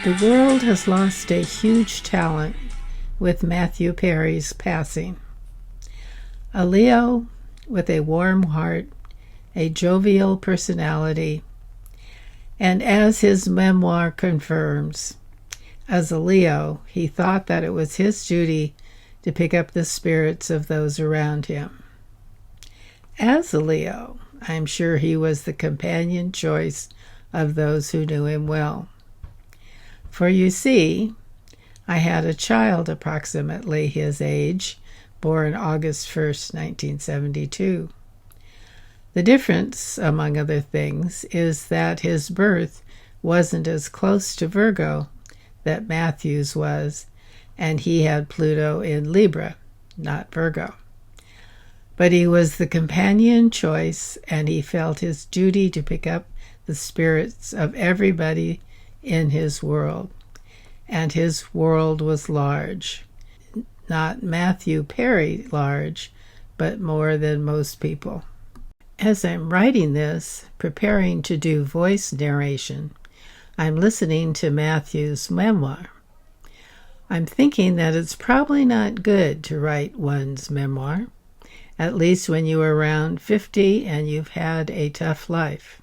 The world has lost a huge talent with Matthew Perry's passing. A Leo with a warm heart, a jovial personality, and as his memoir confirms, as a Leo, he thought that it was his duty to pick up the spirits of those around him. As a Leo, I'm sure he was the companion choice of those who knew him well. For you see, I had a child approximately his age, born August 1st, 1972. The difference, among other things, is that his birth wasn't as close to Virgo that Matthew's was, and he had Pluto in Libra, not Virgo. But he was the companion choice, and he felt his duty to pick up the spirits of everybody in his world. And his world was large. Not Matthew Perry large, but more than most people. As I'm writing this, preparing to do voice narration, I'm listening to Matthew's memoir. I'm thinking that it's probably not good to write one's memoir, at least when you are around 50 and you've had a tough life.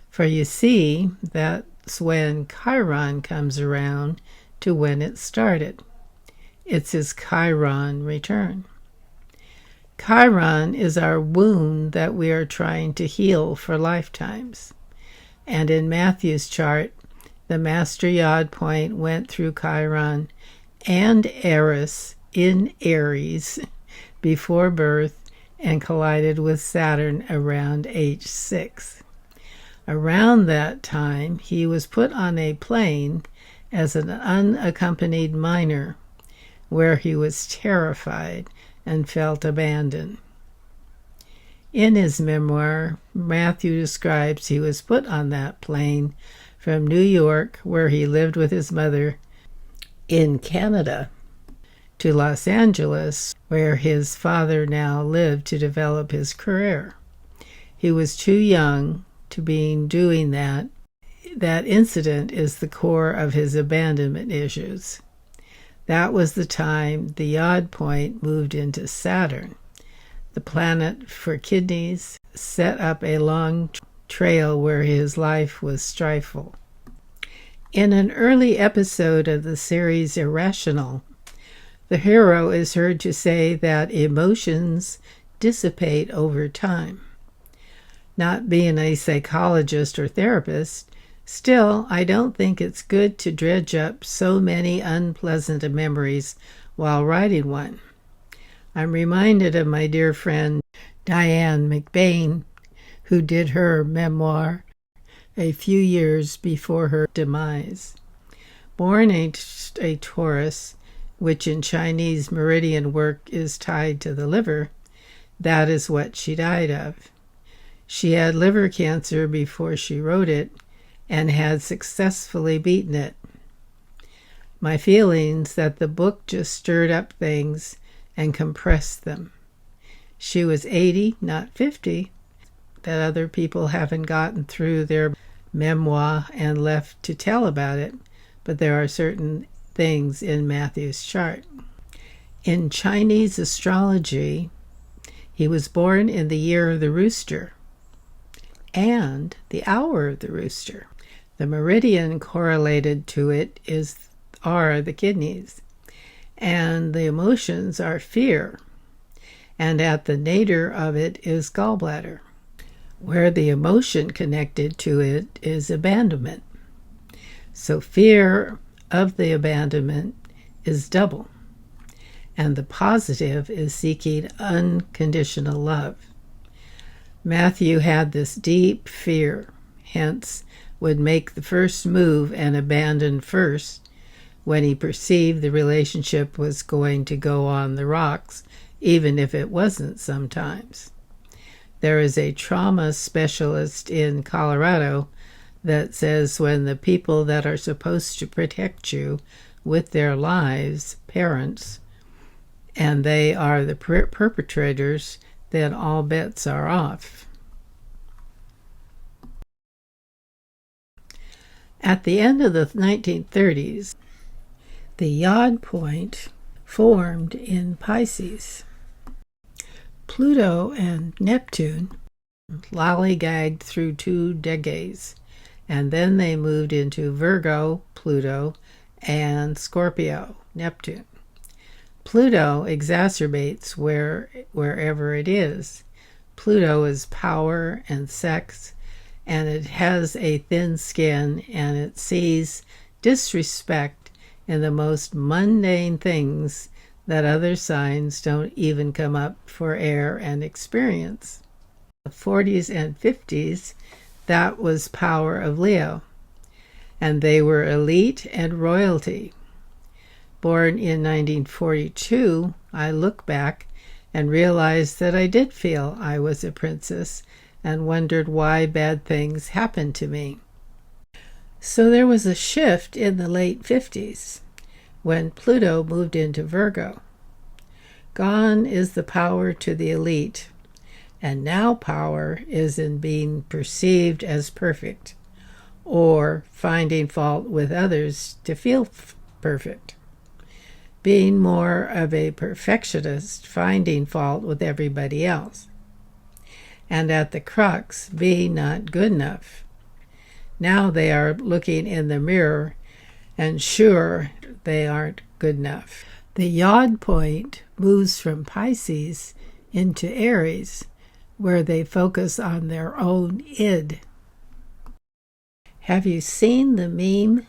For you see, that's when Chiron comes around to when it started. It's his Chiron return. Chiron is our wound that we are trying to heal for lifetimes. And in Matthew's chart, the master yod point went through Chiron and Eris in Aries before birth and collided with Saturn around age 6. Around that time, he was put on a plane as an unaccompanied minor, where he was terrified and felt abandoned. In his memoir, Matthew describes he was put on that plane from New York, where he lived with his mother, in Canada, to Los Angeles, where his father now lived to develop his career. He was too young to be doing that. That incident is the core of his abandonment issues. That was the time the yod point moved into Saturn. The planet for kidneys set up a long trail where his life was strifeful. In an early episode of the series Irrational, the hero is heard to say that emotions dissipate over time. Not being a psychologist or therapist, still, I don't think it's good to dredge up so many unpleasant memories while writing one. I'm reminded of my dear friend Diane McBain, who did her memoir a few years before her demise. Born a Taurus, which in Chinese meridian work is tied to the liver, that is what she died of. She had liver cancer before she wrote it and had successfully beaten it. My feelings that the book just stirred up things and compressed them. She was 80, not 50, that other people haven't gotten through their memoir and left to tell about it, but there are certain things in Matthew's chart. In Chinese astrology, he was born in the year of the rooster and the hour of the rooster. The meridian correlated to it are the kidneys, and the emotions are fear, and at the nadir of it is gallbladder, where the emotion connected to it is abandonment. So fear of the abandonment is double, and the positive is seeking unconditional love. Matthew had this deep fear, hence would make the first move and abandon first when he perceived the relationship was going to go on the rocks, even if it wasn't sometimes. There is a trauma specialist in Colorado that says when the people that are supposed to protect you with their lives, parents, and they are the perpetrators, then all bets are off. At the end of the 1930s, the Yod point formed in Pisces. Pluto and Neptune lollygagged through 2 decades, and then they moved into Virgo, Pluto, and Scorpio, Neptune. Pluto exacerbates wherever it is. Pluto is power and sex, and it has a thin skin, and it sees disrespect in the most mundane things that other signs don't even come up for air and experience. The 40s and 50s, that was power of Leo, and they were elite and royalty. Born in 1942, I look back and realized that I did feel I was a princess and wondered why bad things happened to me. So there was a shift in the late 50s when Pluto moved into Virgo. Gone is the power to the elite, and now power is in being perceived as perfect or finding fault with others to feel perfect. Being more of a perfectionist, finding fault with everybody else. And at the crux, being not good enough. Now they are looking in the mirror and sure they aren't good enough. The Yod point moves from Pisces into Aries, where they focus on their own id. Have you seen the meme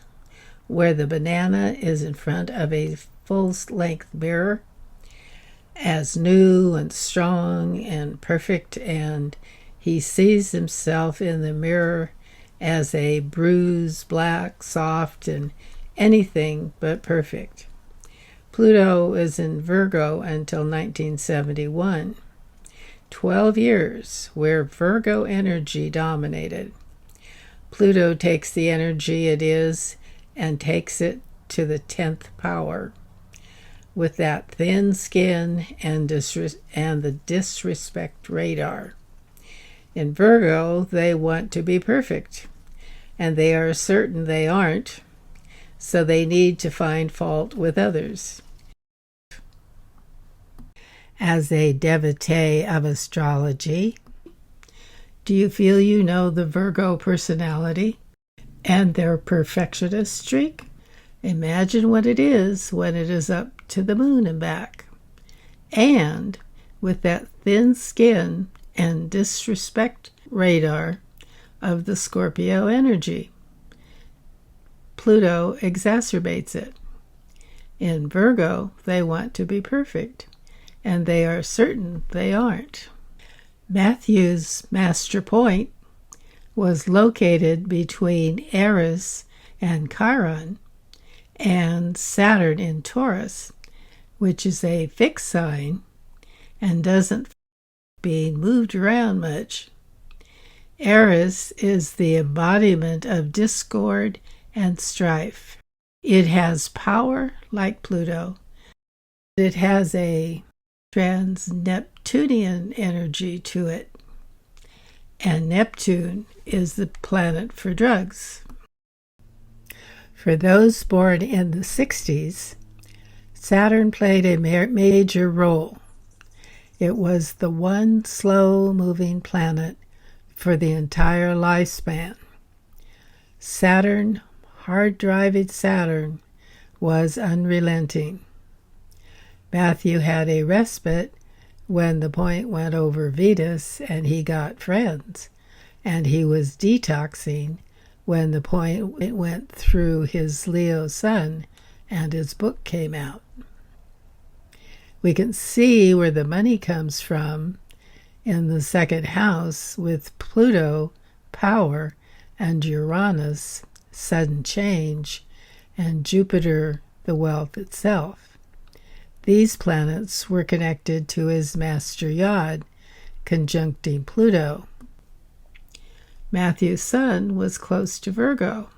where the banana is in front of a full-length mirror as new and strong and perfect, and he sees himself in the mirror as a bruised, black, soft, and anything but perfect? Pluto is in Virgo until 1971. 12 years where Virgo energy dominated. Pluto takes the energy it is and takes it to the 10th power with that thin skin and the disrespect radar. In Virgo, they want to be perfect, and they are certain they aren't, so they need to find fault with others. As a devotee of astrology, do you feel you know the Virgo personality and their perfectionist streak? Imagine what it is when it is up to the moon and back. And with that thin skin and disrespect radar of the Scorpio energy. Pluto exacerbates it. In Virgo, they want to be perfect, and they are certain they aren't. Matthew's master point was located between Eris and Chiron and Saturn in Taurus, which is a fixed sign and doesn't being moved around much. Eris is the embodiment of discord and strife. It has power like Pluto. It has a trans-Neptunian energy to it, and Neptune is the planet for drugs. For those born in the 60s, Saturn played a major role. It was the one slow-moving planet for the entire lifespan. Saturn, hard-driving Saturn, was unrelenting. Matthew had a respite when the point went over Venus and he got friends, and he was detoxing when the point went through his Leo sun and his book came out. We can see where the money comes from in the second house with Pluto, power, and Uranus, sudden change, and Jupiter, the wealth itself. These planets were connected to his master Yod, conjuncting Pluto. Matthew's sun was close to Virgo,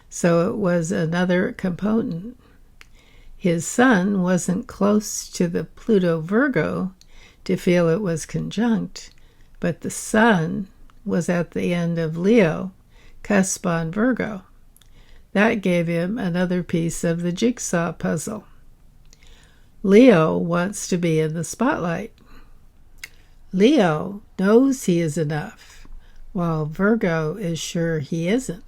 so it was another component. His sun wasn't close to the Pluto Virgo to feel it was conjunct, but the sun was at the end of Leo, cusp on Virgo. That gave him another piece of the jigsaw puzzle. Leo wants to be in the spotlight. Leo knows he is enough, while Virgo is sure he isn't.